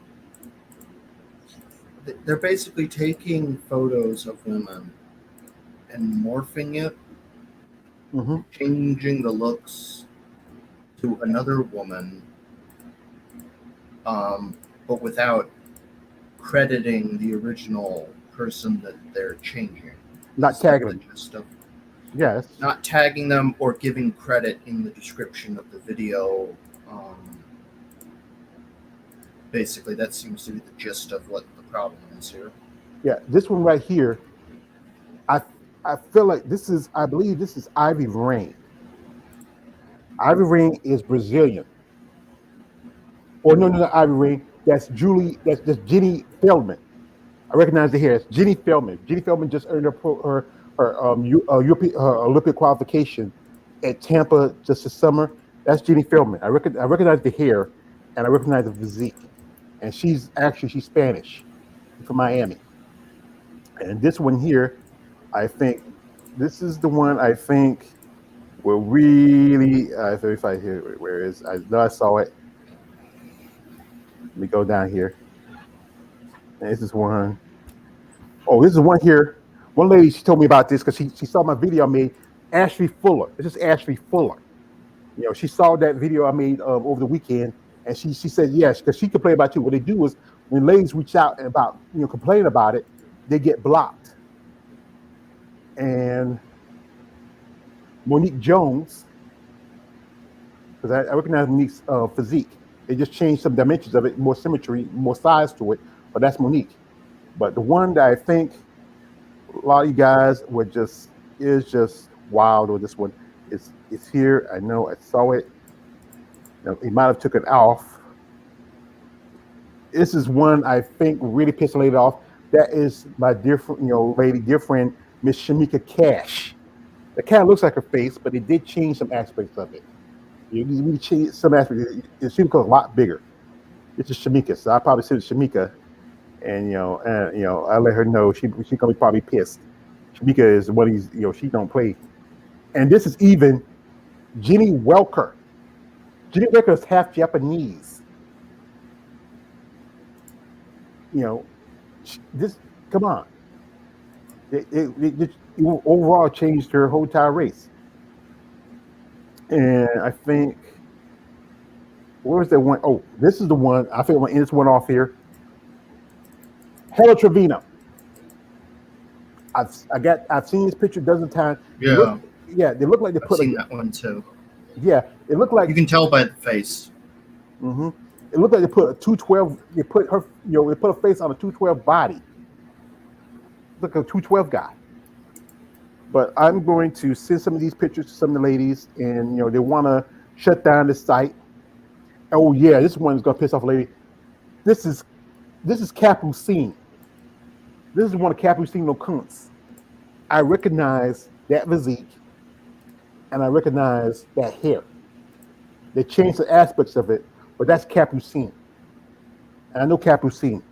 They're basically taking photos of women and morphing it, changing the looks to another woman, but without crediting the original person that they're changing. Not tagging them. Yes. Not tagging them or giving credit in the description of the video. Basically, that seems to be the gist of what the problem is here. Yeah, this one right here, I feel like I believe this is Ivy Rain. Ivy Rain is Brazilian. Or no, Ivy Rain. That's Jenny Feldman. I recognize the hair. It's Jenny Feldman. Jenny Feldman just earned her Olympic qualification at Tampa just this summer. That's Jenny Feldman. I recognize the hair, and I recognize the physique. And she's Spanish, from Miami. And this one here, I think, this is the one I think will really. If I hear where is I know I saw it. Let me go down here. And this is one. Oh, this is one here. One lady, she told me about this because she saw my video I made. Ashley Fuller. This is Ashley Fuller. She saw that video I made over the weekend, and she said yes, because she complained about too. What they do is when ladies reach out and about complain about it, they get blocked. And Monique Jones, because I recognize Monique's physique. They just changed some dimensions of it, more symmetry, more size to it, but that's Monique. But the one that I think a lot of you guys is just wild with this one. It's here. I know I saw it. He might have took it off. This is one I think really pissed a lady off. That is my dear friend, Miss Shamika Cash. It kind of looks like her face, but it did change some aspects of it. You really change some aspects. She looks a lot bigger. This is Shamika, so I probably said Shamika, and I let her know she gonna be probably pissed. Shamika is one of these, she don't play. And this is even Jenny Welker. Jenny Welker is half Japanese. This, come on. It overall changed her whole entire race. And I think, where's that one? Oh, this is the one. I think I'm gonna end this one off here. Hella Trevino. I've seen this picture a dozen times. Yeah. They look like they put that one too. Yeah, it looked like you can tell by the face. Mm-hmm. It looked like they put a 212. They put her, they put a face on a 212 body. Look, a 212 guy. But I'm going to send some of these pictures to some of the ladies, and they want to shut down the site. Oh yeah, this one is gonna piss off a lady. This is Capucine. This is one of Capucine Cunts. I recognize that physique, and I recognize that hair. They changed the aspects of it, but that's Capucine. And I know Capucine.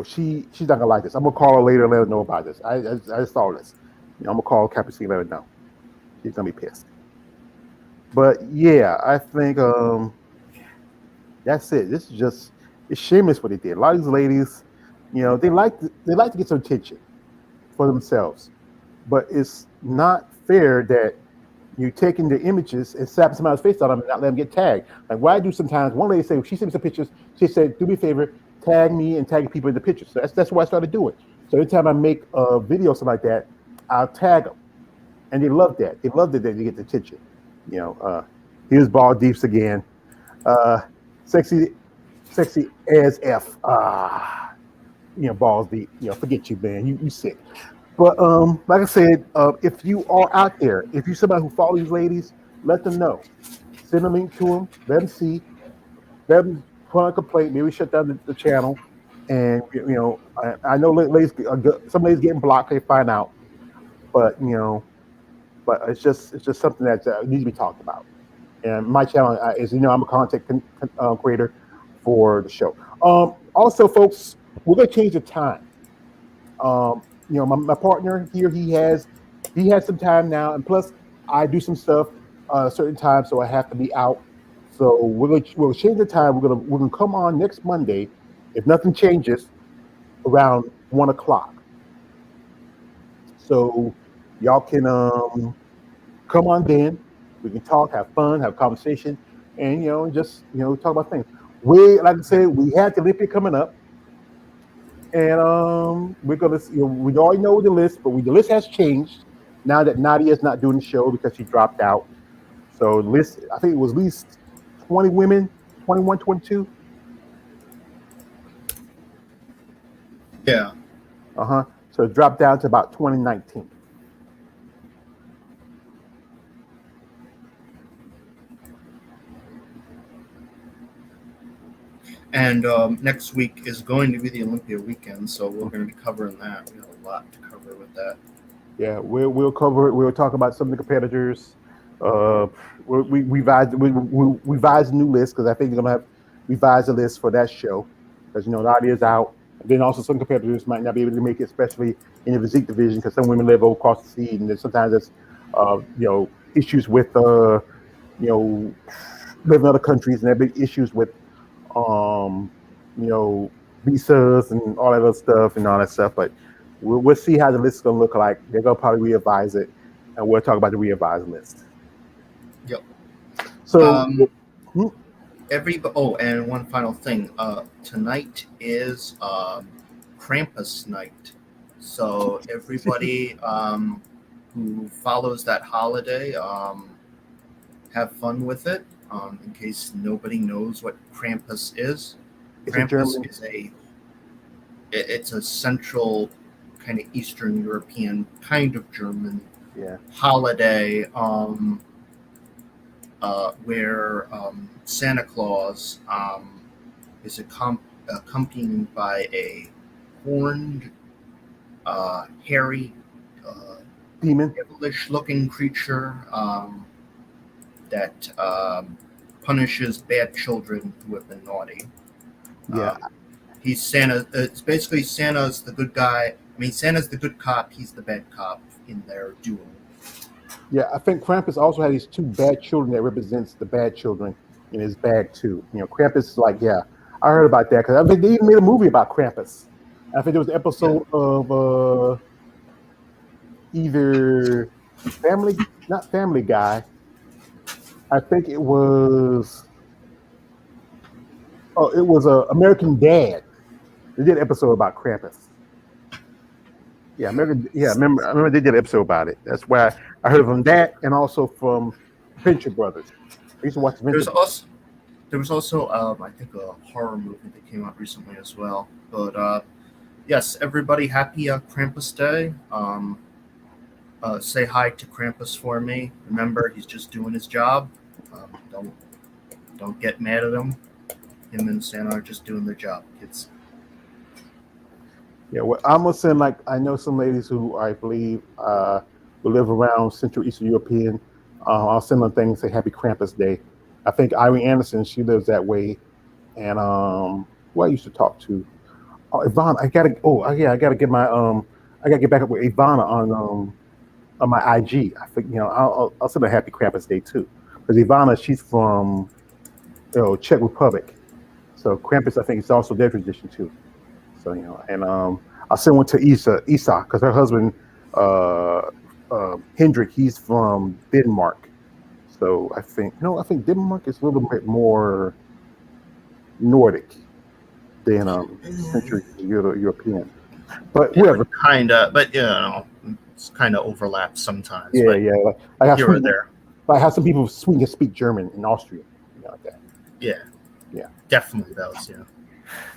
She's not gonna like this. I'm gonna call her later and let her know about this. I just saw this. I'm gonna call Capucine and let her know. She's gonna be pissed. But yeah, I think that's it. This is just it's shameless what they did. A lot of these ladies, they like to get some attention for themselves, but it's not fair that you taking the images and slapping somebody's face on them and not let them get tagged. Like what I do sometimes. One lady said she sent me some pictures. She said, "Do me a favor, tag me and tag people in the pictures." So that's what I started doing. So every time I make a video or something like that, I'll tag them, and they love that. They love that they get the attention. Here's Ball Deeps again. Sexy as F. Balls deep. Forget you, man. You sick. But like I said, if you are out there, if you're somebody who follows these ladies, let them know. Send a link to them. Let them see. Let them put a complaint. Maybe shut down the channel. And I know ladies, some ladies getting blocked. They find out, but but it's just something that needs to be talked about. And my channel is, I'm a content creator for the show. Also, folks, we're gonna change the time. My partner here, he has some time now, and plus I do some stuff a certain time, so I have to be out. So we'll change the time. We're gonna come on next Monday, if nothing changes, around 1 o'clock. So y'all can come on then. We can talk, have fun, have conversation, and just talk about things. Like I said, we had the Olympic coming up. And we're gonna, we already know the list, but the list has changed now that Nadia is not doing the show because she dropped out. So the list, I think it was at least 20 women, 21, 22. Yeah. So it dropped down to about 2019. And next week is going to be the Olympia weekend, so we're going to be covering that. We have a lot to cover with that. Yeah, we'll cover it. We'll talk about some of the competitors. We revised a new list because I think they're gonna have revised the list for that show because Nadia is out. And then also some competitors might not be able to make it, especially in the physique division, because some women live across the sea, and then sometimes there's issues with live in other countries, and there big issues with visas and all that other stuff and all that stuff. But we'll see how the list is gonna look like. They're gonna probably revise it, and we'll talk about the revised list. Yep. So and one final thing. Tonight is Krampus night, so everybody who follows that holiday, have fun with it. In case nobody knows what Krampus is, Krampus is it's a central kind of Eastern European kind of German holiday where Santa Claus is accompanied by a horned, hairy, demon, devilish-looking creature that punishes bad children who have been naughty. He's Santa. It's basically Santa's the good guy. I mean, Santa's the good cop. He's the bad cop in their duel. Yeah, I think Krampus also had these two bad children that represents the bad children in his bag too. Krampus is like, I heard about that because I think they even made a movie about Krampus. I think there was an episode of either not Family Guy. I think it was. Oh, it was American Dad. They did an episode about Krampus. Yeah, I remember they did an episode about it. That's why I heard from that, and also from Venture Brothers. I used to watch Venture. There was also I think a horror movie that came out recently as well. But yes, everybody, happy Krampus Day. Say hi to Krampus for me. Remember, he's just doing his job. Don't get mad at him. Him and Santa are just doing their job, kids. Yeah, well, I'm gonna send, like, I know some ladies who I believe who live around Central Eastern European. I'll send them things, say Happy Krampus Day. I think Irene Anderson, she lives that way. And who I used to talk to, Ivana. I gotta get my I gotta get back up with Ivana on my IG. I think I'll send her Happy Krampus Day too, because Ivana, she's from Czech Republic, so Krampus I think is also their tradition too. So and I'll send one to Isa because her husband Hendrik, he's from Denmark. So I think Denmark is a little bit more Nordic than Central European. But whoever. Kinda, but it's kind of overlaps sometimes. Yeah, but yeah. Like here or there. I have some people from Sweden that speak German in Austria. Like that. Yeah. Definitely those. Yeah.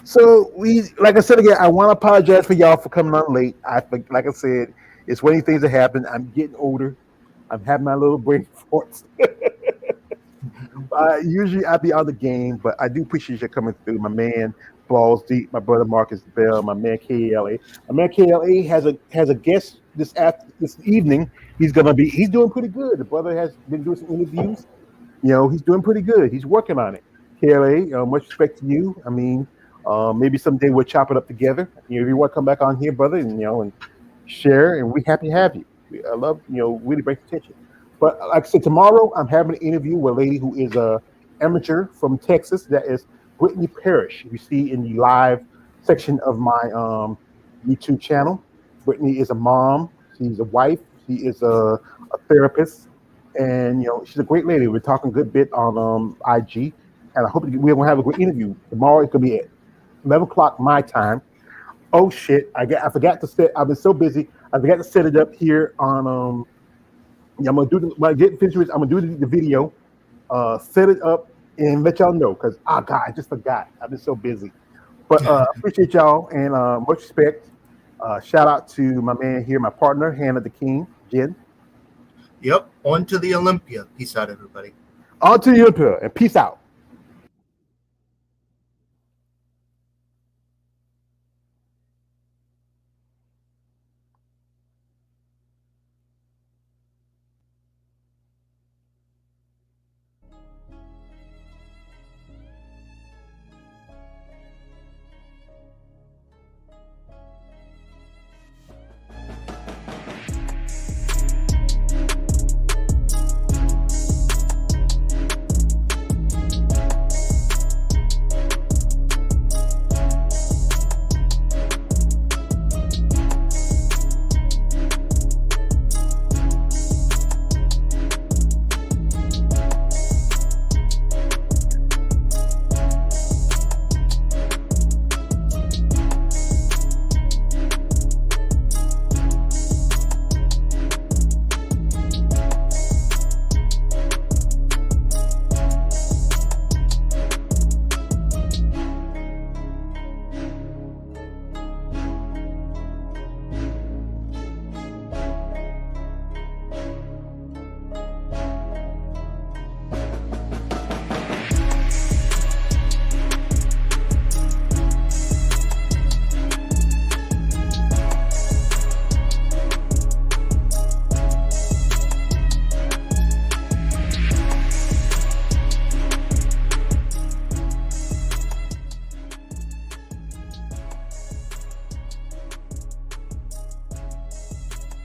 So like I said again, I want to apologize for y'all for coming on late. Like I said, it's one of the things that happen. I'm getting older. I'm having my little brain farts. Usually I'd be on the game, but I do appreciate you coming through. My man Balls Deep, my brother Marcus Bell, my man KLA. My man KLA has a guest this evening. He's doing pretty good. The brother has been doing some interviews. He's doing pretty good. He's working on it. KLA, much respect to you. I mean, maybe someday we'll chop it up together. If you want to come back on here, brother, and share, and we happy to have you. I love really break attention. But like I said, tomorrow I'm having an interview with a lady who is a amateur from Texas. That is Brittany Parrish. You see in the live section of my YouTube channel. Brittany is a mom. She's a wife. She is a therapist, and she's a great lady. We're talking a good bit on IG, and I hope we're gonna have a great interview tomorrow. It's gonna be at 11 o'clock my time. Oh shit! I forgot to set. I've been so busy. I forgot to set it up here on I'm gonna do when I get finished with. I'm gonna do the video, set it up, and let y'all know. Cause God, I just forgot. I've been so busy. But appreciate y'all and much respect. Shout out to my man here, my partner, Hannah the King, Jen. Yep. On to the Olympia. Peace out, everybody. On to the Olympia, and peace out.